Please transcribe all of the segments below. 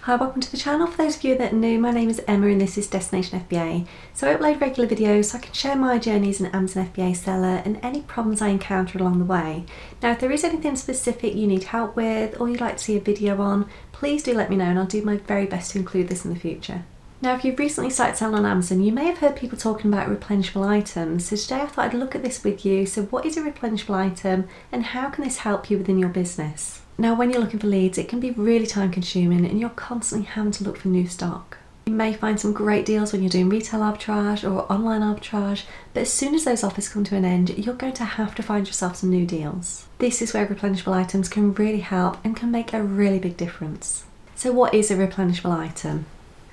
Hi, welcome to the channel. For those of you that are new, my name is Emma and this is Destination FBA. So I upload regular videos so I can share my journey as an Amazon FBA seller and any problems I encounter along the way. Now if there is anything specific you need help with or you'd like to see a video on, please do let me know and I'll do my very best to include this in the future. Now if you've recently started selling on Amazon, you may have heard people talking about replenishable items. So today I thought I'd look at this with you. So what is a replenishable item and how can this help you within your business? Now when you're looking for leads, it can be really time consuming and you're constantly having to look for new stock. You may find some great deals when you're doing retail arbitrage or online arbitrage, but as soon as those offers come to an end, you're going to have to find yourself some new deals. This is where replenishable items can really help and can make a really big difference. So what is a replenishable item?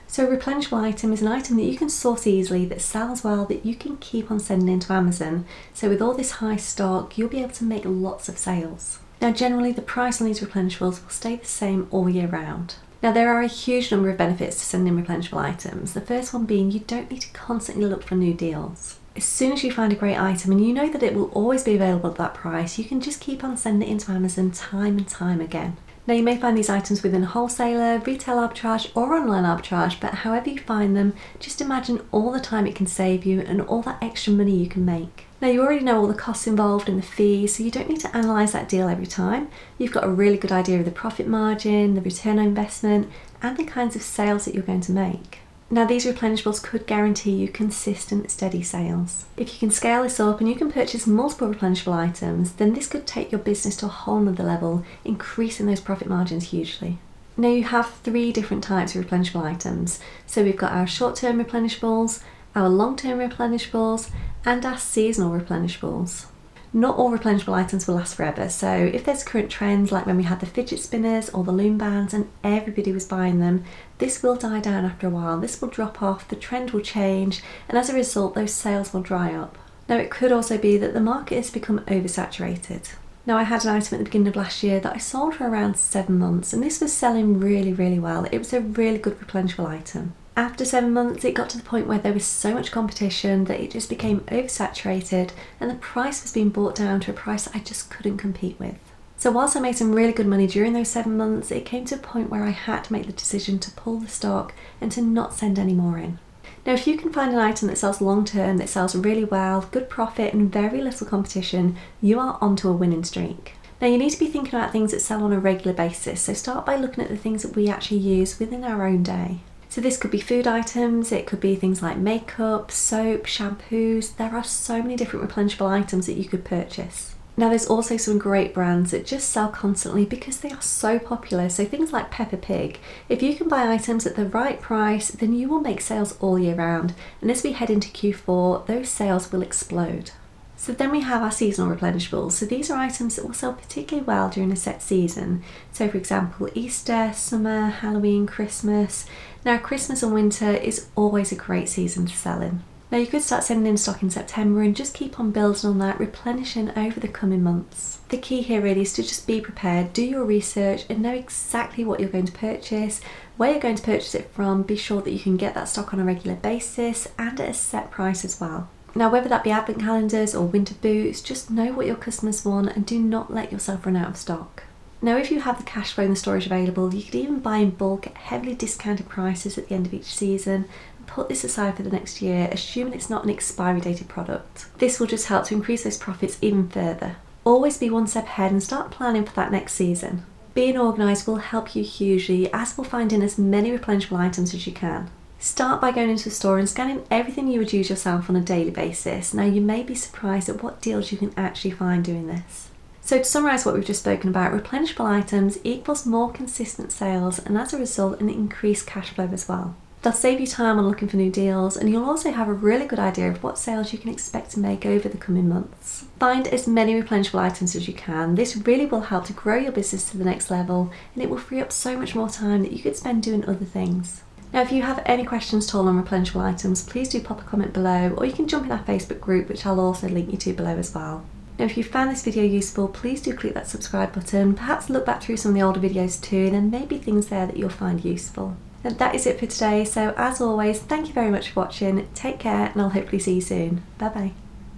So a replenishable item is an item that you can source easily, that sells well, that you can keep on sending into Amazon. So with all this high stock, you'll be able to make lots of sales. Now generally the price on these replenishables will stay the same all year round. Now there are a huge number of benefits to sending replenishable items. The first one being you don't need to constantly look for new deals. As soon as you find a great item and you know that it will always be available at that price, you can just keep on sending it into Amazon time and time again. Now you may find these items within a wholesaler, retail arbitrage or online arbitrage, but however you find them, just imagine all the time it can save you and all that extra money you can make. Now you already know all the costs involved and the fees, so you don't need to analyse that deal every time. You've got a really good idea of the profit margin, the return on investment and the kinds of sales that you're going to make. Now these replenishables could guarantee you consistent, steady sales. If you can scale this up and you can purchase multiple replenishable items, then this could take your business to a whole nother level, increasing those profit margins hugely. Now you have three different types of replenishable items. So we've got our short-term replenishables, our long-term replenishables and our seasonal replenishables. Not all replenishable items will last forever, so if there's current trends like when we had the fidget spinners or the loom bands and everybody was buying them, this will die down after a while. This will drop off, the trend will change, and as a result those sales will dry up. Now it could also be that the market has become oversaturated. Now I had an item at the beginning of last year that I sold for around 7 months and this was selling really well. It was a really good replenishable item. After 7 months it got to the point where there was so much competition that it just became oversaturated and the price was being brought down to a price that I just couldn't compete with. So whilst I made some really good money during those 7 months, it came to a point where I had to make the decision to pull the stock and to not send any more in. Now if you can find an item that sells long term, that sells really well, good profit and very little competition, you are onto a winning streak. Now you need to be thinking about things that sell on a regular basis, so start by looking at the things that we actually use within our own day. So this could be food items, it could be things like makeup, soap, shampoos. There are so many different replenishable items that you could purchase. Now there's also some great brands that just sell constantly because they are so popular. So things like Peppa Pig. If you can buy items at the right price, then you will make sales all year round. And as we head into Q4, those sales will explode. So then we have our seasonal replenishables. So these are items that will sell particularly well during a set season. So for example, Easter, summer, Halloween, Christmas. Now Christmas and winter is always a great season to sell in. Now you could start sending in stock in September and just keep on building on that, replenishing over the coming months. The key here really is to just be prepared, do your research and know exactly what you're going to purchase, where you're going to purchase it from, be sure that you can get that stock on a regular basis and at a set price as well. Now whether that be advent calendars or winter boots, just know what your customers want and do not let yourself run out of stock. Now if you have the cash flow and the storage available, you could even buy in bulk at heavily discounted prices at the end of each season and put this aside for the next year, assuming it's not an expiry dated product. This will just help to increase those profits even further. Always be one step ahead and start planning for that next season. Being organised will help you hugely, as will finding as many replenishable items as you can. Start by going into the store and scanning everything you would use yourself on a daily basis. Now you may be surprised at what deals you can actually find doing this. So to summarise what we've just spoken about, replenishable items equals more consistent sales and as a result an increased cash flow as well. They'll save you time on looking for new deals and you'll also have a really good idea of what sales you can expect to make over the coming months. Find as many replenishable items as you can. This really will help to grow your business to the next level and it will free up so much more time that you could spend doing other things. Now if you have any questions at all on replenishable items, please do pop a comment below or you can jump in our Facebook group which I'll also link you to below as well. Now if you found this video useful, please do click that subscribe button, perhaps look back through some of the older videos too, there may be things there that you'll find useful. And that is it for today, so as always, thank you very much for watching, take care and I'll hopefully see you soon. Bye bye.